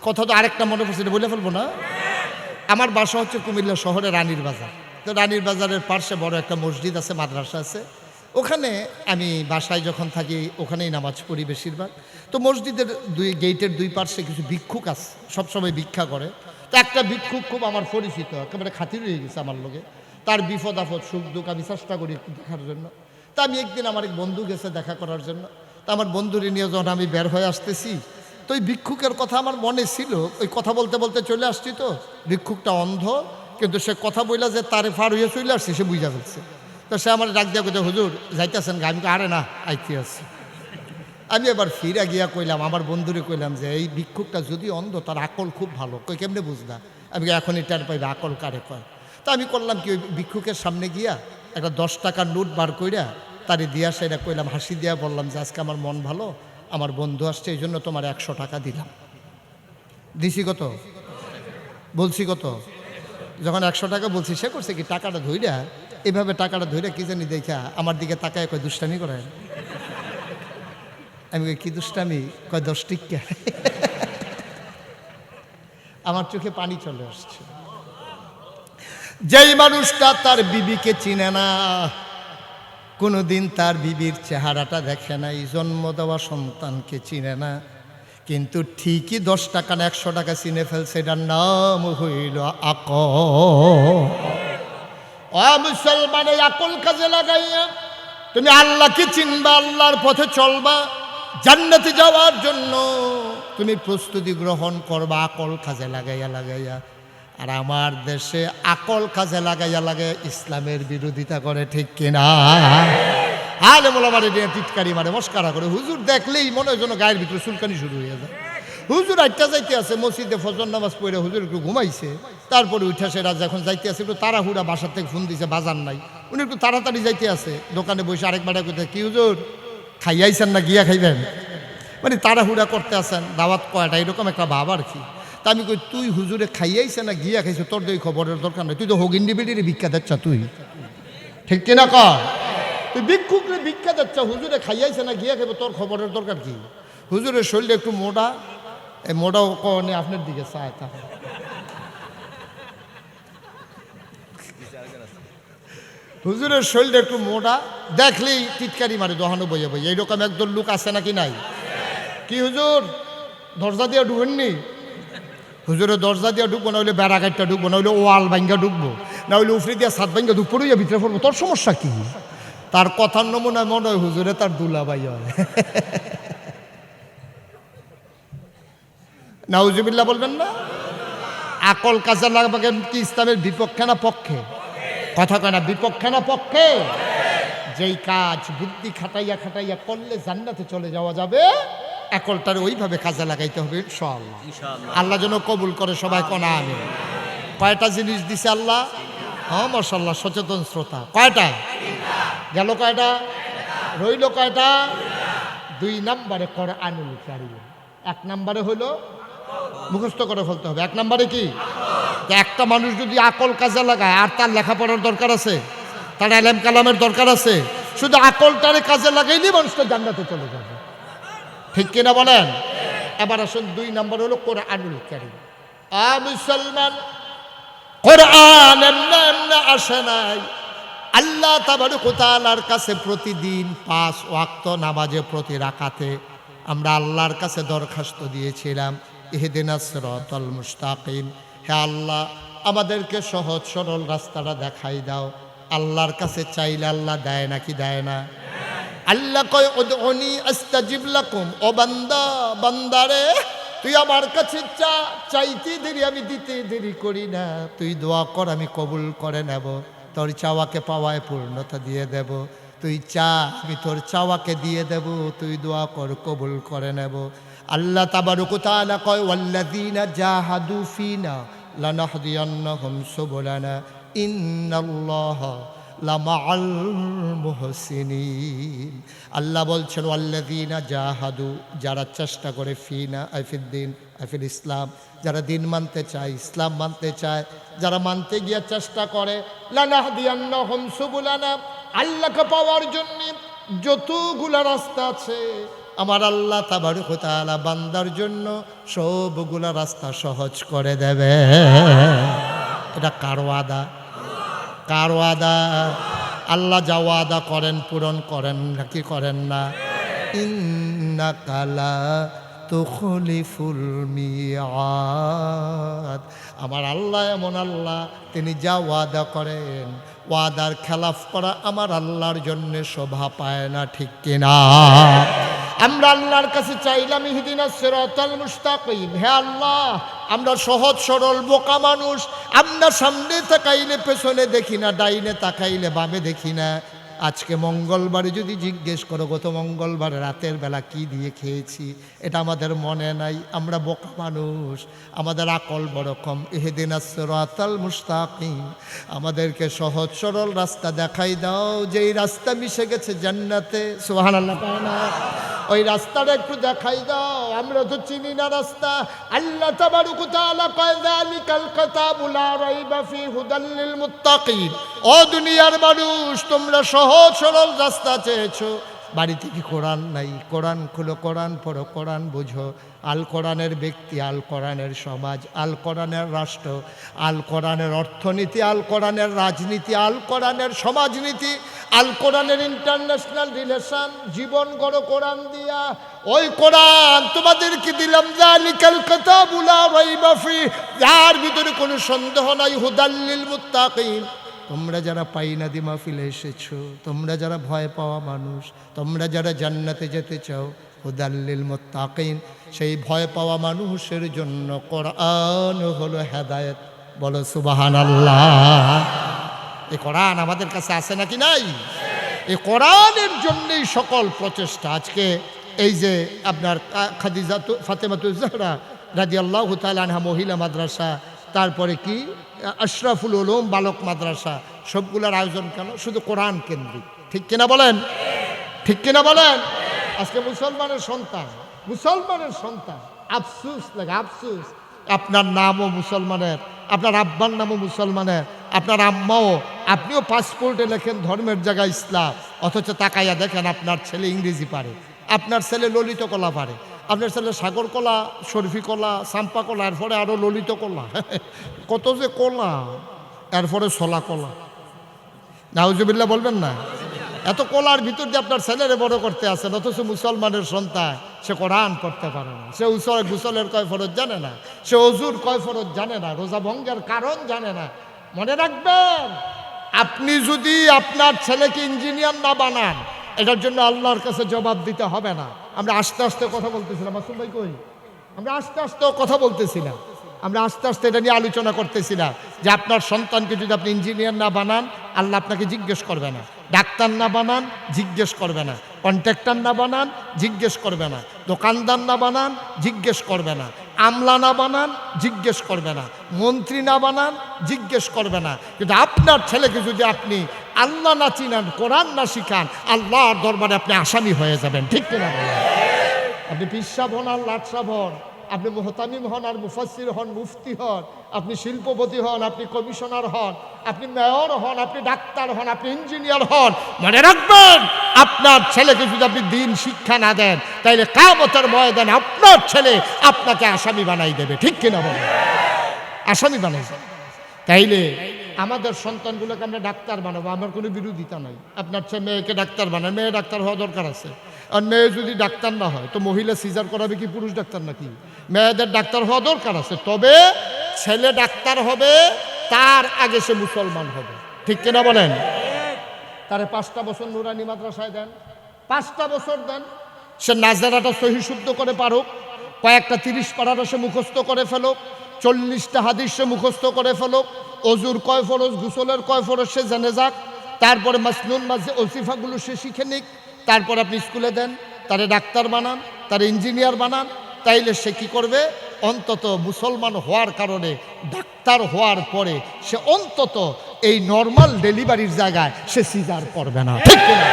কথা তো আরেকটা মনে পড়ছে, বলে ফেলবো না? আমার বাসা হচ্ছে কুমিল্লা শহরে রানীর বাজার। তো রানীর বাজারের পাশে বড় একটা মসজিদ আছে, মাদ্রাসা আছে। ওখানে আমি বাসায় যখন থাকি ওখানেই নামাজ পড়ি বেশিরভাগ। তো মসজিদের গেটের দুই পাশে কিছু ভিক্ষুক আছে, সবসময় ভিক্ষা করে। তো একটা ভিক্ষুক খুব আমার পরিচিত, একেবারে খাতির হয়ে গেছে আমার লোকে। তার বিপদ আপদ সুখ দুঃখ আমি চেষ্টা করি একটু দেখার জন্য। তা আমি একদিন আমার এক বন্ধু গেছে দেখা করার জন্য। তা আমার বন্ধুরে নিয়ে যখন আমি বের হয়ে আসতেছি, তো ওই ভিক্ষুকের কথা আমার মনে ছিল। ওই কথা বলতে বলতে চলে আসছি। তো ভিক্ষুকটা অন্ধ, কিন্তু সে কথা বইলা যে তারে ফার হইয়া চলে আসছে সে বুঝা ফেলছে। তো সে আমার ডাক দিয়া কইতে, হুজুর যাইতেছেন গা? আমি আরে না, আইতে আছি। আমি এবার ফিরা গিয়া কইলাম, আমার বন্ধুরে কইলাম যে এই ভিক্ষুকটা যদি অন্ধ, তার আকল খুব ভালো। কই কেমনে বুঝলা? আমি এখনই টের পাইবে আকল কারে কয়। তো আমি করলাম কি, ওই ভিক্ষুকের সামনে গিয়া একটা 10 টাকার নোট বার কইরা তারে দিয়া সেটা কইলাম, হাসি দিয়া বললাম যে আজকে আমার মন ভালো, আমার বন্ধু আসছে, এই জন্য তোমার 100 টাকা দিলাম। দিছি কত? বলছি কত? যখন 100 টাকা বলছি, সে করছে কি, টাকাটা ধইরা এভাবে টাকাটা ধইরা কি জানি দেখা আমার দিকে তাকায় কয়, দুষ্টামি করেন? আমি কই, কি দুষ্টামি? কয় 10 টিক্কা। আমার চোখে পানি চলে আসছে। যেই মানুষটা তার বিবিকে চিনে না, কোনোদিন তার বিবির চেহারাটা দেখে নাই, জন্ম দেওয়া সন্তানকে চিনে না, কিন্তু ঠিকই 10 টাকা না 100 টাকা চিনে ফেলছে, এটার নাম হইল আকল। মুসলমান, এই আকল কাজে লাগাইয়া তুমি আল্লাহকে চিনবা, আল্লাহর পথে চলবা, জান্নাতে যাওয়ার জন্য তুমি প্রস্তুতি গ্রহণ করবা আকল কাজে লাগাইয়া লাগাইয়া। আর আমার দেশে আকল কাজে লাগাইয়া লাগাইয়া ইসলামের বিরোধিতা করে, ঠিক কিনা? আলে মোলা মারে টিটকারি মারে, মস্কারা করে। হুজুর দেখলেই মনে হয় যেন গায়ের ভিতরে চুলকানি শুরু হয়ে যায়। হুজুর আটটা যাইতে আছে মসজিদে, ফজর নামাজ পড়ে হুজুর একটু ঘুমাইছে, তারপরে উঠে সেরা যখন যাইতে আছে একটু তাড়াহুড়া, বাসার থেকে ফোন দিছে বাজার নাই, উনি একটু তাড়াতাড়ি যাইতে আছে, দোকানে বসে আরেকবার কোথায়, কি হুজুর খাইয়াইছেন না গিয়া খাইবেন? মানে তাড়াহুড়া করতে আসেন, দাওয়াত কয়টা, এরকম একটা ভাব আর কি। তা আমি কই, তুই হুজুরে খাইয়াইছে না গিয়া খাইছে, তোর এই খবরের দরকার নেই, তুই তো হগিন্ডি বেডির ভিক্ষা দিচ্ছ, তুই ঠিক কিনা কর? তুই ভিক্ষুকরে ভিক্ষা দিচ্ছ, হুজুরে খাইয়াইছে না গিয়া খাইবে, তোর খবরের দরকার কি? হুজুরের শরীরে একটু মোটা, এই মোটাও কনে আপনার দিকে চায়, তা হুজুরের শরীরটা একটু মোটা, দেখলেই টিটকারি মারে, দহানো বইয়া বইয়া। এইরকম একদল লোক আছে নাকি নাই? কি হুজুর দরজা দিয়ে ঢুকেননি? হুজুরের দরজা দিয়ে ঢুকবো, না হইলে বেড়া গাইটটা ঢুকবো, না হইলে ওয়াল ভাঙ্গা ঢুকবো, না হইলে উফরি দিয়ে সাত ভাঙ্গা ঢুক পড়িয়া ভিতরে পড়বো, তোর সমস্যা কি? তার কথার নমুনায় মনে হয় হুজুরে তার দুলাভাই হয়। নাউজুবিল্লাহ বলবেন না? আকল কাজে লাগাবেন কি ইসলামের বিপক্ষে না পক্ষে? কথা কয় না, বিপক্ষে না পক্ষে? যেই কাজ বুদ্ধি খাটাইয়া খাটাইয়া করলে জান্নাতে চলে যাওয়া যাবে, আকলটার ওইভাবে কাজে লাগাইতে হবে ইনশাআল্লাহ। আল্লাহ যেন কবুল করে, সবাই কোনা আমিন। কয়টা জিনিস দিছে আল্লাহ? হ্যাঁ মাশাআল্লাহ, সচেতন শ্রোতা। কয়টা গেল? কয়টা রইল? কয়টা? 2 নম্বরে কোরআনুল কারীম, 1 নম্বরে হলো মুখস্থ করে ফেলতে হবে। 1 নম্বরে কি? একটা মানুষ যদি আকল কাজে লাগায়, আর তার লেখাপড়ার দরকার আছে, তার এলেম কালামের দরকার আছে, শুধু আকলটারে কাজে লাগাইলেই মানুষটা জান্নাতে চলে যাবে, ঠিক কিনা বলেন? এবার আসুন 2 নম্বর হলো কোরআনুল কারীম। মুসলমান, কোরআন এমনি এমনি আসে নাই। আল্লাহ তাবারক ওয়া তাআলার কাছে প্রতিদিন 5 ওয়াক্ত নামাজে প্রতি রাকাতে আমরা আল্লাহর কাছে দরখাস্ত দিয়েছিলাম, ইহদিনাস সিরাতাল মুস্তাকিম, হে আল্লাহ আমাদেরকে সহজ সরল রাস্তাটা দেখাই দাও। আল্লাহর কাছে চাইলে আল্লাহ দেয় নাকি দেয় না? আল্লাহ কয়, উদউনি আস্তাজিব লাকুম, ও বান্দা, বান্দারে তুই আমার কাছে চা, চাইতে দেরি আমি দিতে দেরি করি না, তুই দোয়া কর আমি কবুল করে নেব, তোর চাওয়াকে পাওয়ায় পূর্ণতা দিয়ে দেব। তুই চা, আমি তোর চাওয়াকে দিয়ে দেব, তুই দোয়া কর কবুল করে নেব। আল্লাহ তাবারক ওয়া তাআলা কয়, ওয়াল্লাযীনা জাহাদু ফিনা লানাহদিয়ান্নাহুম সুবুলানা ইন্নাল্লাহা লামাআল মুহসিনিন। আল্লাহ বলছেন, ওয়াল্লাযীনা জাহাদু, যারা চেষ্টা করে, ফিনা আইফিদ্দিন, আইফিল ইসলাম, যারা দিন মানতে চায়, ইসলাম মানতে চায়, যারা মানতে গিয়ে চেষ্টা করে, লানাহদিয়ান্নাহুম সুবুলানা, আল্লাহকে পাওয়ার জন্য যতগুলা রাস্তা আছে আমার আল্লাহ তাবারক ওয়া তাআলা বান্দার জন্য সবগুলা রাস্তা সহজ করে দেবে। এটা কার ওয়াদা? কার ওয়াদা? আল্লাহ যা ওয়াদা করেন পূরণ করেন নাকি করেন না? ইন্নাকা লা তুখলিফুল মিআদ। আমার আল্লাহ এমন আল্লাহ, তিনি যা ওয়াদা করেন ওয়াদার খেলাফ করা আমার আল্লাহর জন্য শোভা পায় না, ঠিক কিনা? আমরা আল্লাহর কাছে চাইলাম ইহদিনাস সিরাতাল মুস্তাকিম, হে আল্লাহ আমরা সহজ সরল বোকা মানুষ, আমরা সামনে তাকাইলে পেছনে দেখি না, ডাইনে তাকাইলে বামে দেখি না। আজকে মঙ্গলবারে যদি জিজ্ঞেস করো গত মঙ্গলবারে রাতের বেলা কি দিয়ে খেয়েছি, এটা আমাদের মনে নাই। আমরা বোকা মানুষ, আমাদের আকল বড় কম। ইহদিনাস সিরাতাল মুস্তাকিম, আমাদেরকে সহজ সরল রাস্তা দেখাই দাও, যেই রাস্তা মিশে গেছে জান্নাতে। সুবহানাল্লাহ পায় না? ওই রাস্তাটা একটু দেখাই দাও, আমরা তো চিনি না রাস্তা। আল্লাহ তাবারক ওয়া তাআলা কয় যালিকাল কিতাবু লা রাইবা ফি হুদাল লিল মুত্তাকিন। ও দুনিয়ার মানুষ, তোমরা সহজ সরল রাস্তা চেয়েছো, বাড়ি থেকে কোরআন নাই। কোরআন খুলো, কোরআন পড়ো, কোরআন বুঝো। আল কোরআনের ব্যক্তি, আল কোরআনের সমাজ, আল কোরআনের রাষ্ট্র, আল কোরআনের অর্থনীতি, আল কোরআনের রাজনীতি, আল কোরআনের সমাজনীতি, আল কোরআনের ইন্টারন্যাশনাল রিলেশন। জীবন গড়ো কোরআন দিয়া। ওই কোরআন তোমাদেরকে দিলাম, যালিকাল কিতাবু লা রাইবা ফি, যার ভিতরে কোনো সন্দেহ নাই, হুদাল লিল মুত্তাকিন। তোমরা যারা পাইনাদি মাহফিলে এসেছো, তোমরা যারা ভয় পাওয়া মানুষ, তোমরা যারা জান্নাতে যেতে চাও, হুদাল লিল মুত্তাকিন, সেই ভয় পাওয়া মানুষের জন্য কোরআন হলো হেদায়েত। বলো সুবহানাল্লাহ। এই কোরআন আমাদের কাছে আছে নাকি নাই? এই কোরআনের জন্যই সকল প্রচেষ্টা। আজকে এই যে আপনার খাদিজা ফাতেমাতুজ জাহরা রাদিয়াল্লাহু তাআলা আনহা মহিলা মাদ্রাসা, তারপরে কি আশরাফুল উলুম বালক মাদ্রাসা, সবগুলোর আয়োজন কেন? শুধু কোরআন কেন্দ্রিক, ঠিক কিনা বলেন? ঠিক কিনা বলেন? আজকে মুসলমানের সন্তান আফসুস লাগে, আফসুস। আপনার নামও মুসলমানের, আপনার আব্বার নামও মুসলমানের, আপনার আম্মাও, আপনিও পাসপোর্টে লেখেন ধর্মের জায়গায় ইসলাম, অথচ তাকাইয়া দেখেন আপনার ছেলে ইংরেজি পারে, আপনার ছেলে ললিত কলা পারে, আপনার ছেলে সাগর কলা, শরফি কলা, চাম্পা কলা, এরপরে আরও ললিত কলা, কত যে কলা, এরপরে সোলা কলা। নাউজুবিল্লাহ বলবেন না? এত কলার ভিতর দিয়ে আপনার ছেলেরে বড় করতে আসেন, অথচ মুসলমানের সন্তান সে কোরআন পড়তে পারে না, সে গুসলের কয় ফরজ জানে না, সে অজুর কয় ফরজ জানে না, রোজা ভঙ্গের কারণ জানে না। মনে রাখবেন, আপনি যদি আপনার ছেলেকে ইঞ্জিনিয়ার না বানান, এটার জন্য আল্লাহর কাছে জবাব দিতে হবে না। আমরা আস্তে আস্তে কথা বলতেছিলাম, মাসুম ভাই কই? আমরা আস্তে আস্তে কথা বলতেছিলাম, আমরা আস্তে আস্তে এটা নিয়ে আলোচনা করতেছিলাম যে আপনার সন্তানকে যদি আপনি ইঞ্জিনিয়ার না বানান, আল্লাহ আপনাকে জিজ্ঞেস করবে না। ডাক্তার না বানান, জিজ্ঞেস করবে না। কন্ট্রাক্টর না বানান, জিজ্ঞেস করবে না। দোকানদার না বানান, জিজ্ঞেস করবে না। আমলা না বানান, জিজ্ঞেস করবে না। মন্ত্রী না বানান, জিজ্ঞেস করবে না। কিন্তু আপনার ছেলেকে যদি আপনি আল্লাহ না চিনান, কোরআন না শিখান, আল্লাহর দরবারে আপনি আসামি হয়ে যাবেন, ঠিক কিনা বলেন? আপনি পীর সাহেব হন আর লাট সাহেব হন, আপনি মুহতামিম হন আর মুফাসসির হন, মুফতি হন, আপনি শিল্পপতি হন, আপনি কমিশনার হন, আপনি মেয়র হন, আপনি ডাক্তার হন, আপনি ইঞ্জিনিয়ার হন, মনে রাখবেন, আপনার ছেলেকে যদি আপনি দিন শিক্ষা না দেন, তাইলে কিয়ামতের ময়দানে আপনার ছেলে আপনাকে আসামি বানাই দেবে, ঠিক কিনা বলেন? আসামি বানাই দেবে। তাইলে আমাদের সন্তানগুলোকে আমরা ডাক্তার বানাবো, আমার কোনো বিরোধিতা নাই। আপনার ছেলে মেয়েকে ডাক্তার বানায়, মেয়ে ডাক্তার হওয়া দরকার আছে। আর মেয়ে যদি ডাক্তার না হয় তো মহিলা সিজার করাবে কি পুরুষ ডাক্তার নাকি? মেয়েদের ডাক্তার হওয়া দরকার আছে, তবে ছেলে ডাক্তার হবে তার আগে সে মুসলমান হবে, ঠিক কিনা বলেন? তারে 5টা বছর নুরানি মাদ্রাসায় দেন, 5টা বছর দেন, সে নাজারাটা সহি শুদ্ধ করে পারুক, কয়েকটা 30 পারাটা সে মুখস্থ করে ফেলুক, 40টা হাদিস সে মুখস্থ করে ফেলুক, অজুর কয় ফরজ, গুসলের কয় ফরজ সে জেনে যাক, তারপরে মাসনুন মাঝে ওসিফাগুলো সে শিখে নিক, তারপর আপনি স্কুলে দেন, তারে ডাক্তার বানান, তারে ইঞ্জিনিয়ার বানান। তাইলে সে কি করবে? অন্তত মুসলমান হওয়ার কারণে ডাক্তার হওয়ার পরে সে অন্তত এই নর্মাল ডেলিভারির জায়গায় সে সিজার করবে না, ঠিক কিনা?